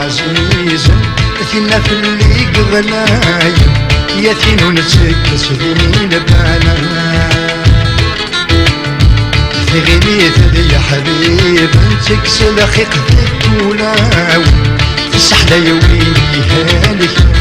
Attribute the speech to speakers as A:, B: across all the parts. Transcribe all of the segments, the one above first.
A: وعزيز ثينا في اللي قبلاي يا ثينو نتسكس ذي لبانا في غنيت ذي يا حبيب تكسل خيقتك ولاو في السحلة يويني هالك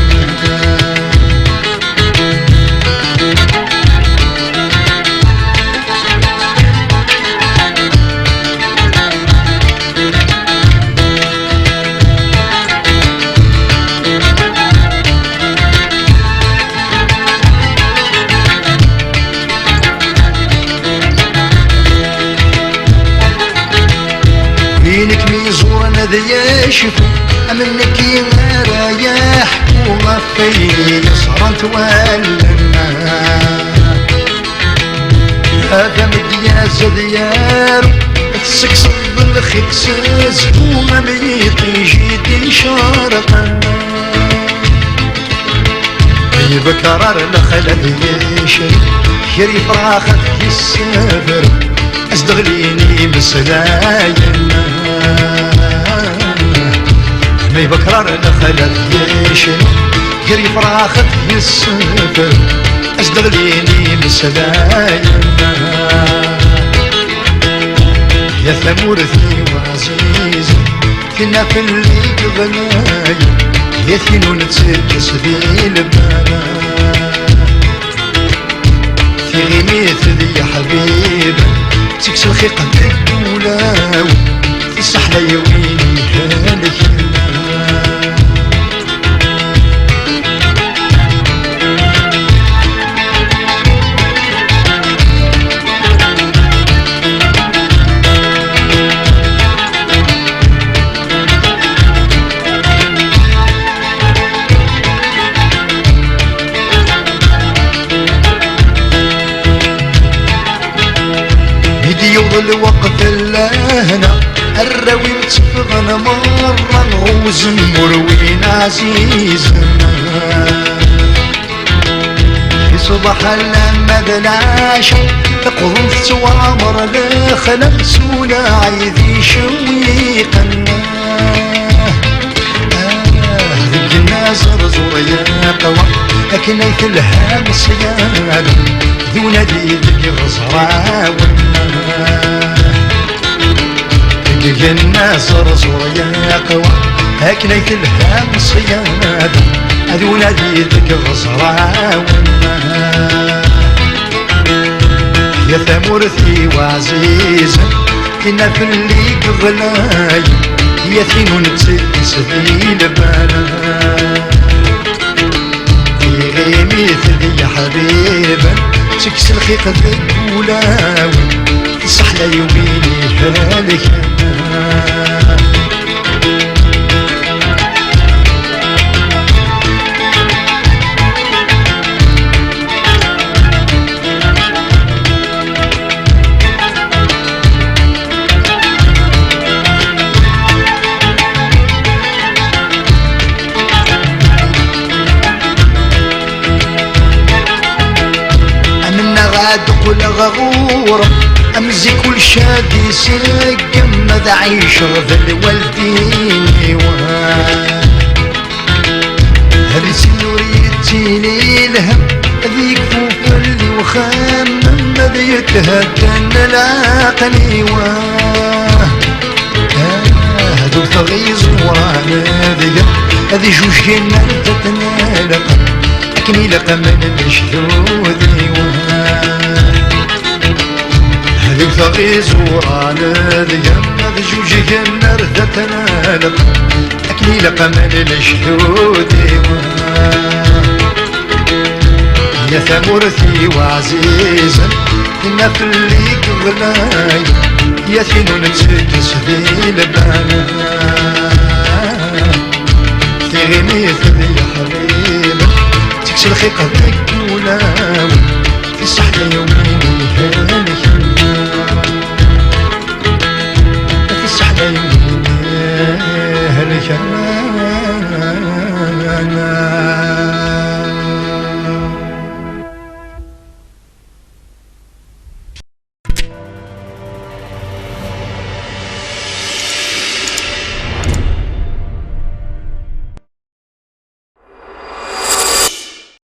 A: بينك ميزور انا ذي يشفو منك رايح وما فيني صرت ولنا هذا مدياز ديارو تسكسر بالخكساز وما بيطي جيتي شارقا بكرر لخلد يشري خيري فراخك يسافر ازدغليني مسلاينا مي بكرر دخلت يشري خيري فراخك يسافر ازدغليني مسلاينا يا ثمورتي وعزيزي كنا في اللي قبلاي يا ثينو نتسكس ذي لبانا في غنيت ذي يا حبيبي تكسر خيقتك ولاو في السحلة يويني هالك يوضل وقت اللهنا الروي متفغنا مرة نغوز مروين عزيزنا في صباح لما دلاشا قضمت وعمر داخل سونا عيدي شويقنا ذيك الناس رزور يا قوى لكن يثلها مصيانا دون ديدك غصراونا ديك الناس رزور يا قوى لكن يثلها مصيانا دون ديدك غصراونا يا ثمورتي وعزيزة كنا في اللي قبلاي يا ثينو نتسكس ذي لبانا في غيميت ذي يا حبيبا تكسل خيقتك ولاوي في السحلة يوميني هالك دقل غغورة أمزي كل شادي سقم ماذا عيش ذل والديني هذي سنوريتيني الهم ذيك فوق اللي وخام ماذا يتهكن العقلي هذو ثغيز ورانا هذي جوج كنا تتنالق أكني لقى من الشذوذي هذي ثغيز ورانا هذي جوج كنا تتنالق أكني لقى من الشذوذي يا ثمورتي وعزيزا كنا في اللي قبلاي يا ثينو نتسكس ذي لبانا في غنيت ذي يا حبيبي تكسر خيقتك ولاوي في السحلة يوم